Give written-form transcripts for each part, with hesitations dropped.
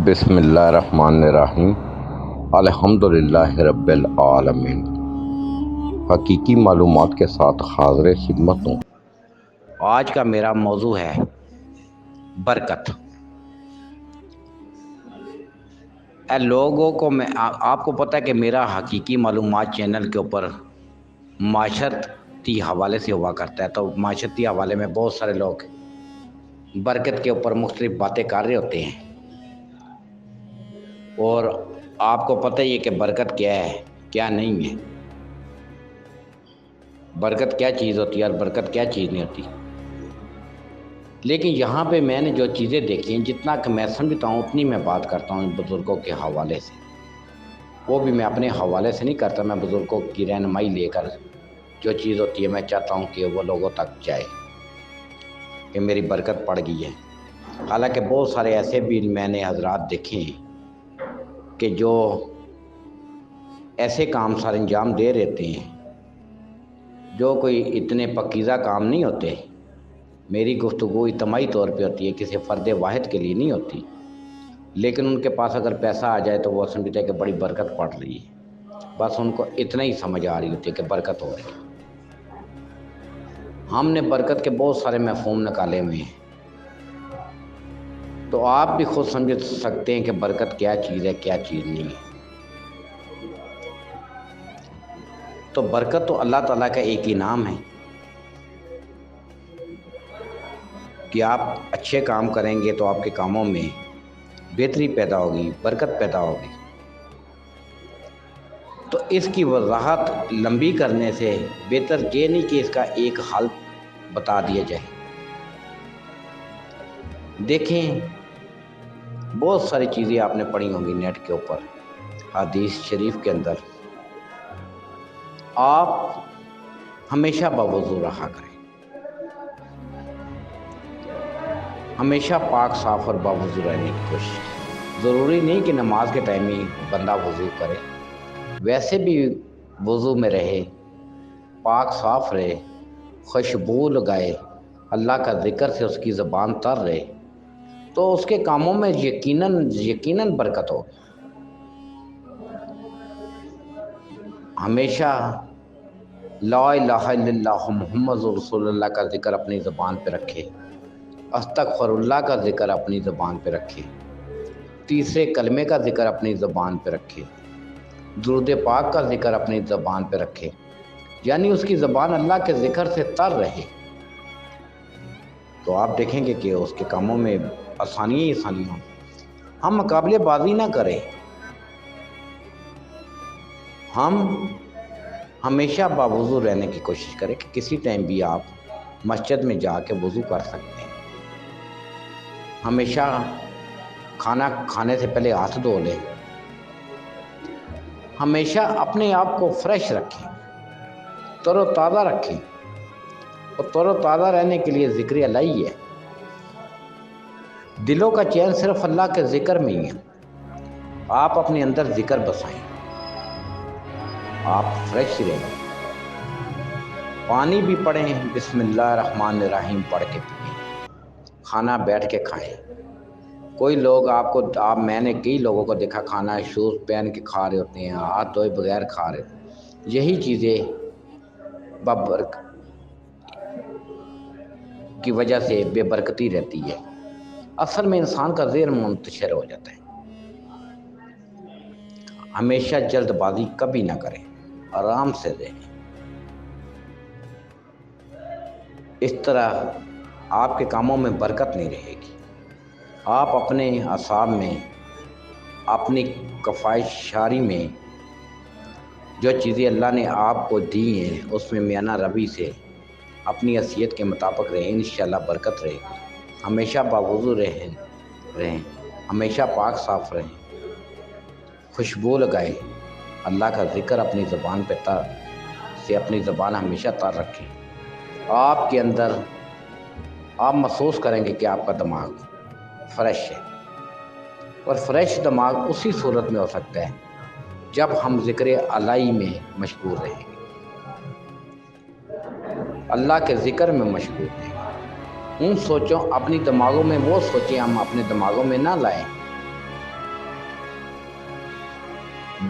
بسم اللہ الرحمن الرحیم۔ الحمدللہ رب العالمین۔ حقیقی معلومات کے ساتھ حاضر خدمت ہوں۔ آج کا میرا موضوع ہے برکت۔ لوگوں کو آپ کو پتہ ہے کہ میرا حقیقی معلومات چینل کے اوپر معاشرتی حوالے سے ہوا کرتا ہے، تو معاشرتی حوالے میں بہت سارے لوگ برکت کے اوپر مختلف باتیں کر رہے ہوتے ہیں، اور آپ کو پتہ ہی ہے کہ برکت کیا ہے کیا نہیں ہے، برکت کیا چیز ہوتی ہے اور برکت کیا چیز نہیں ہوتی۔ لیکن یہاں پہ میں نے جو چیزیں دیکھی ہیں، جتنا کہ میں سمجھتا ہوں اتنی میں بات کرتا ہوں بزرگوں کے حوالے سے، وہ بھی میں اپنے حوالے سے نہیں کرتا، میں بزرگوں کی رہنمائی لے کر جو چیز ہوتی ہے میں چاہتا ہوں کہ وہ لوگوں تک جائے کہ میری برکت پڑ گئی ہے۔ حالانکہ بہت سارے ایسے بھی میں نے حضرات دیکھے ہیں کہ جو ایسے کام سر انجام دے رہتے ہیں جو کوئی اتنے پکیزہ کام نہیں ہوتے۔ میری گفتگو اجتماعی طور پہ ہوتی ہے، کسی فرد واحد کے لیے نہیں ہوتی، لیکن ان کے پاس اگر پیسہ آ جائے تو وہ سمجھتے ہیں کہ بڑی برکت پڑ رہی ہے، بس ان کو اتنا ہی سمجھ آ رہی ہوتی ہے کہ برکت ہو رہی ہے۔ ہم نے برکت کے بہت سارے مفہوم نکالے ہوئے ہیں، تو آپ بھی خود سمجھ سکتے ہیں کہ برکت کیا چیز ہے کیا چیز نہیں ہے۔ تو برکت تو اللہ تعالیٰ کا ایک انعام ہے کہ آپ اچھے کام کریں گے تو آپ کے کاموں میں بہتری پیدا ہوگی، برکت پیدا ہوگی۔ تو اس کی وضاحت لمبی کرنے سے بہتر یہ نہیں کہ اس کا ایک حل بتا دیا جائے۔ دیکھیں، بہت ساری چیزیں آپ نے پڑھی ہوں گی نیٹ کے اوپر، حدیث شریف کے اندر، آپ ہمیشہ باوضو رہا کریں، ہمیشہ پاک صاف اور باوضو رہنے کی کوشش کریں۔ ضروری نہیں کہ نماز کے ٹائم ہی بندہ وضو کرے، ویسے بھی وضو میں رہے، پاک صاف رہے، خوشبو لگائے، اللہ کا ذکر سے اس کی زبان تر رہے، تو اس کے کاموں میں یقیناً برکت ہوگی۔ ہمیشہ لا الہ الا اللہ محمد رسول اللہ کا ذکر اپنی زبان پہ رکھے، استغفر اللہ کا ذکر اپنی زبان پہ رکھے، تیسرے کلمے کا ذکر اپنی زبان پہ رکھے، درود پاک کا ذکر اپنی زبان پہ رکھے، یعنی اس کی زبان اللہ کے ذکر سے تر رہے، تو آپ دیکھیں گے کہ اس کے کاموں میں آسانی ہی آسانی ہوں۔ ہم مقابلے بازی نہ کریں، ہم ہمیشہ باوضو رہنے کی کوشش کریں کہ کسی ٹائم بھی آپ مسجد میں جا کے وضو کر سکتے ہیں۔ ہمیشہ کھانا کھانے سے پہلے ہاتھ دھو لیں، ہمیشہ اپنے آپ کو فریش رکھیں، تر و تازہ رکھیں، اور تر و تازہ رہنے کے لیے ذکر اللہ ہی ہے۔ دلوں کا چین صرف اللہ کے ذکر میں ہی ہے۔ آپ اپنے اندر ذکر بسائیں، آپ فریش رہیں، پانی بھی پڑھیں، بسم اللہ الرحمن الرحیم پڑھ کے پئیں، کھانا بیٹھ کے کھائیں۔ کوئی لوگ میں نے کئی لوگوں کو دیکھا کھانا شوز پہن کے کھا رہے ہوتے ہیں، ہاتھ دھوئے بغیر کھا رہے ہوتے ہیں۔ یہی چیزیں کی وجہ سے بے برکتی رہتی ہے۔ اصل میں انسان کا ذہن منتشر ہو جاتا ہے۔ ہمیشہ جلد بازی کبھی نہ کریں، آرام سے رہیں، اس طرح آپ کے کاموں میں برکت نہیں رہے گی۔ آپ اپنے اعصاب میں، اپنی کفایت میں جو چیزیں اللہ نے آپ کو دی ہیں اس میں میانہ روی سے اپنی حیثیت کے مطابق رہیں، انشاءاللہ برکت رہے گی۔ ہمیشہ باوضو رہیں، ہمیشہ پاک صاف رہیں، خوشبو لگائیں، اللہ کا ذکر اپنی زبان پہ اپنی زبان ہمیشہ تر رکھیں۔ آپ کے اندر آپ محسوس کریں گے کہ آپ کا دماغ فریش ہے، اور فریش دماغ اسی صورت میں ہو سکتا ہے جب ہم ذکر الہی میں مشغول رہیں گے، اللہ کے ذکر میں مشغول رہیں گے۔ اپنی دماغوں میں وہ سوچیں ہم اپنے دماغوں میں نہ لائیں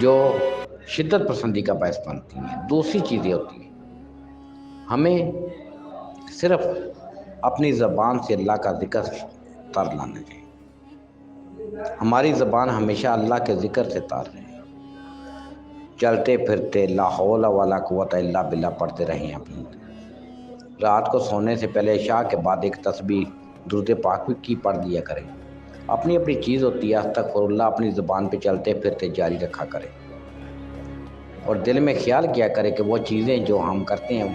جو شدت پسندی کا باعث بنتی ہیں۔ دوسری چیزیں ہوتی ہیں، ہمیں صرف اپنی زبان سے اللہ کا ذکر تر لانا چاہیے۔ ہماری زبان ہمیشہ اللہ کے ذکر سے تار رہے، چلتے پھرتے لا حول ولا قوت الا باللہ پڑھتے رہیں اپنی۔ رات کو سونے سے پہلے عشاء کے بعد ایک تسبیح درود پاک کی پڑھ لیا کریں۔ اپنی اپنی چیز ہوتی ہے، استغفر اللہ اپنی زبان پہ چلتے پھرتے جاری رکھا کریں، اور دل میں خیال کیا کرے کہ وہ چیزیں جو ہم کرتے ہیں،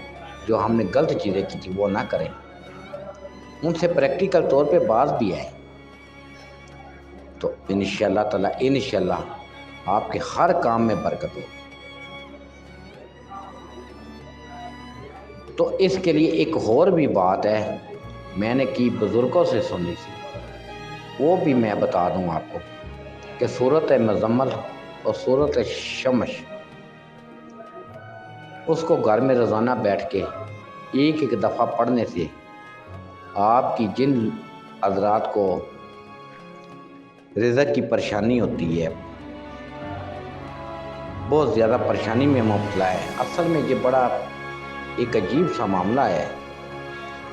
جو ہم نے غلط چیزیں کی تھی، وہ نہ کریں۔ ان سے پریکٹیکل طور پہ باز بھی آئے تو انشاءاللہ تعالیٰ انشاءاللہ آپ کے ہر کام میں برکت ہو۔ تو اس کے لیے ایک اور بھی بات ہے، میں نے کی بزرگوں سے سنی سی، وہ بھی میں بتا دوں آپ کو کہ سورۃ مزمل اور سورۃ شمس اس کو گھر میں روزانہ بیٹھ کے ایک ایک دفعہ پڑھنے سے آپ کی جن حضرات کو رزق کی پریشانی ہوتی ہے، بہت زیادہ پریشانی میں مبتلا ہے، اصل میں یہ بڑا ایک عجیب سا معاملہ ہے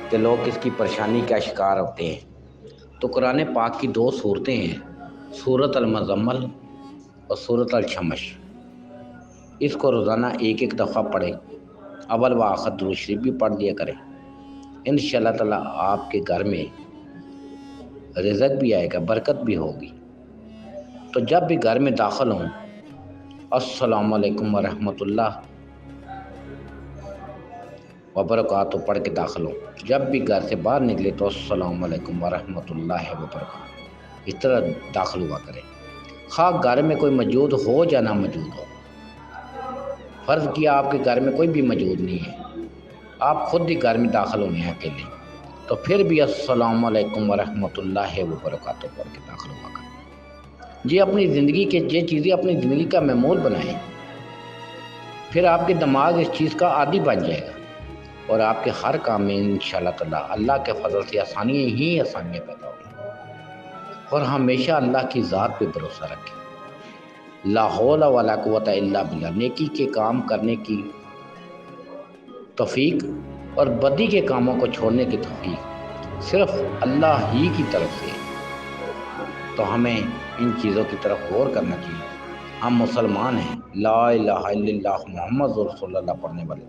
کہ لوگ اس کی پریشانی کا شکار ہوتے ہیں۔ تو قرآن پاک کی دو صورتیں ہیں، سورۃ المزمل اور سورۃ الشمس، اس کو روزانہ ایک ایک دفعہ پڑھیں، اول و آخر درود شریف بھی پڑھ لیا کریں۔ انشاءاللہ تعالیٰ آپ کے گھر میں رزق بھی آئے گا، برکت بھی ہوگی۔ تو جب بھی گھر میں داخل ہوں السلام علیکم ورحمۃ اللہ وبرکاتہ پڑھ کے داخل ہوں، جب بھی گھر سے باہر نکلے تو السلام علیکم ورحمۃ اللہ وبرکاتہ، اس طرح داخل ہوا کریں، خواہ گھر میں کوئی موجود ہو یا نہ موجود ہو۔ فرض کیا آپ کے گھر میں کوئی بھی موجود نہیں ہے، آپ خود ہی گھر میں داخل ہونے ہیں اکیلے، تو پھر بھی السلام علیکم ورحمۃ اللہ وبرکاتہ پڑھ کے داخل ہوا کریں۔ یہ اپنی زندگی کے یہ چیزیں اپنی زندگی کا معمول بنائیں، پھر آپ کے دماغ اس چیز کا عادی بن جائے گا، اور آپ کے ہر کام میں انشاءاللہ تعالیٰ اللہ کے فضل سے آسانیاں ہی آسانیاں پیدا ہوگی۔ اور ہمیشہ اللہ کی ذات پہ بھروسہ رکھیں، لا حول ولا قوت الا باللہ، نیکی کے کام کرنے کی توفیق اور بدی کے کاموں کو چھوڑنے کی توفیق صرف اللہ ہی کی طرف سے۔ تو ہمیں ان چیزوں کی طرف غور کرنا چاہیے۔ ہم مسلمان ہیں، لا الہ الا اللہ محمد رسول اللہ پڑھنے والے،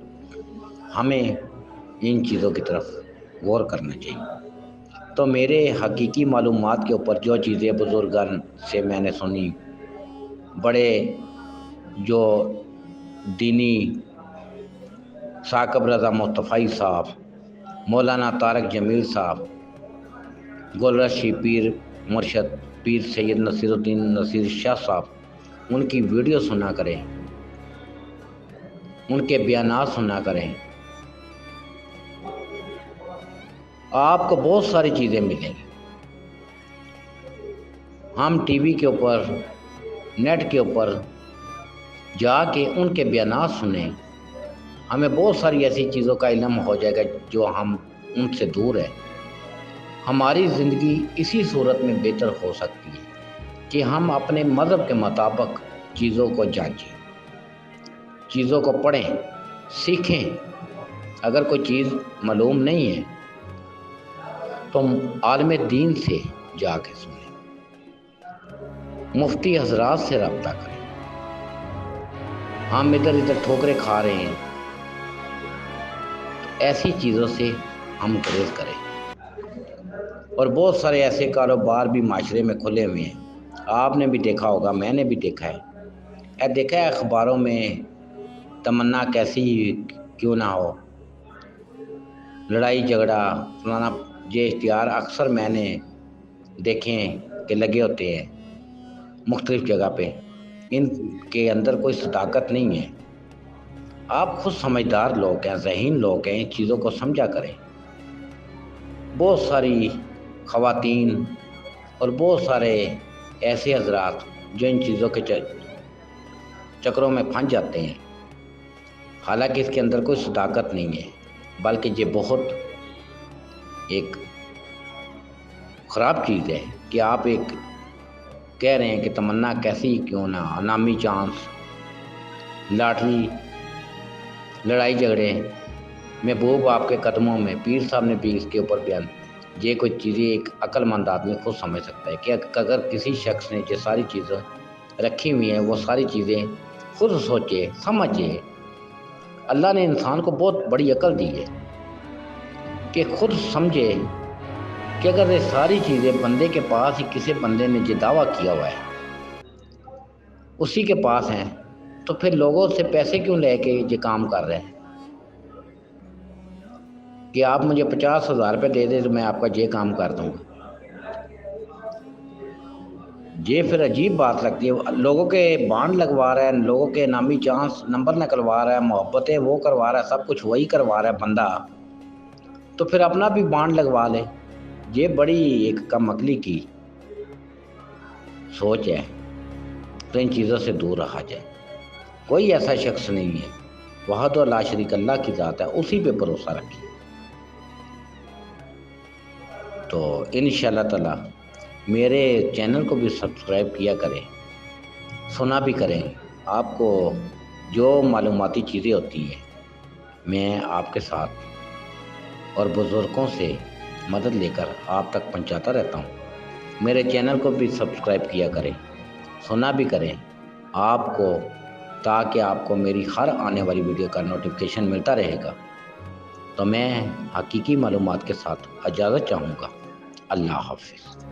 ہمیں ان چیزوں کی طرف غور کرنا چاہیے۔ تو میرے حقیقی معلومات کے اوپر جو چیزیں بزرگان سے میں نے سنی، بڑے جو دینی ثاقب رضا مصطفی صاحب، مولانا طارق جمیل صاحب، گلرشی پیر مرشد پیر سید نصیر الدین نصیر شاہ صاحب، ان کی ویڈیو سنا کریں، ان کے بیانات سنا کریں، آپ کو بہت ساری چیزیں ملیں گی۔ ہم ٹی وی کے اوپر، نیٹ کے اوپر جا کے ان کے بیانات سنیں، ہمیں بہت ساری ایسی چیزوں کا علم ہو جائے گا جو ہم ان سے دور ہیں۔ ہماری زندگی اسی صورت میں بہتر ہو سکتی ہے کہ ہم اپنے مذہب کے مطابق چیزوں کو جانچیں، چیزوں کو پڑھیں، سیکھیں۔ اگر کوئی چیز معلوم نہیں ہے تو عالم دین سے جا کے سنیں، مفتی حضرات سے رابطہ کریں۔ ہم ادھر ادھر ٹھوکریں کھا رہے ہیں تو ایسی چیزوں سے ہم گریز کریں۔ اور بہت سارے ایسے کاروبار بھی معاشرے میں کھلے ہوئے ہیں، آپ نے بھی دیکھا ہوگا، میں نے بھی دیکھا ہے، دیکھا ہے اخباروں میں، تمنا کیسی کیوں نہ ہو، لڑائی جھگڑا فلانا، یہ اشتہار اکثر میں نے دیکھے ہیں کہ لگے ہوتے ہیں مختلف جگہ پہ، ان کے اندر کوئی صداقت نہیں ہے۔ آپ خود سمجھدار لوگ ہیں، ذہین لوگ ہیں، ان چیزوں کو سمجھا کریں۔ بہت ساری خواتین اور بہت سارے ایسے حضرات جو ان چیزوں کے چکروں میں پھنس جاتے ہیں، حالانکہ اس کے اندر کوئی صداقت نہیں ہے، بلکہ یہ بہت ایک خراب چیز ہے کہ آپ ایک کہہ رہے ہیں کہ تمنا کیسی کیوں نہ، نامی چانس، لاٹری، لڑائی جھگڑے، محبوب آپ کے قدموں میں، پیر صاحب نے بھی اس کے اوپر بیان، یہ کوئی چیزیں ایک عقل مند آدمی خود سمجھ سکتا ہے کہ اگر کسی شخص نے یہ ساری چیزیں رکھی ہوئی ہیں، وہ ساری چیزیں خود سوچے سمجھے۔ اللہ نے انسان کو بہت بڑی عقل دی ہے کہ خود سمجھے کہ اگر یہ ساری چیزیں بندے کے پاس ہی، کسی بندے نے یہ دعویٰ کیا ہوا ہے اسی کے پاس ہیں، تو پھر لوگوں سے پیسے کیوں لے کے یہ کام کر رہے ہیں کہ آپ مجھے 50,000 روپے دے دیں تو میں آپ کا یہ کام کر دوں گا۔ یہ پھر عجیب بات لگتی ہے، لوگوں کے بانڈ لگوا رہا ہے، لوگوں کے نامی چانس نمبر نکلوا رہا ہے، محبتیں وہ کروا رہا ہے، سب کچھ وہی کروا رہا ہے بندہ، تو پھر اپنا بھی بانڈ لگوا لے۔ یہ بڑی ایک کم عقلی کی سوچ ہے، تو ان چیزوں سے دور رہا جائے۔ کوئی ایسا شخص نہیں ہے، وحدہ لا شریک اللہ کی ذات ہے، اسی پہ بھروسہ رکھیں۔ تو انشاءاللہ تعالی میرے چینل کو بھی سبسکرائب کیا کریں، سنا بھی کریں۔ آپ کو جو معلوماتی چیزیں ہوتی ہیں میں آپ کے ساتھ اور بزرگوں سے مدد لے کر آپ تک پہنچاتا رہتا ہوں۔ میرے چینل کو بھی سبسکرائب کیا کریں، سنا بھی کریں آپ کو، تاکہ آپ کو میری ہر آنے والی ویڈیو کا نوٹیفیکیشن ملتا رہے گا۔ تو میں حقیقی معلومات کے ساتھ اجازت چاہوں گا۔ اللہ حافظ۔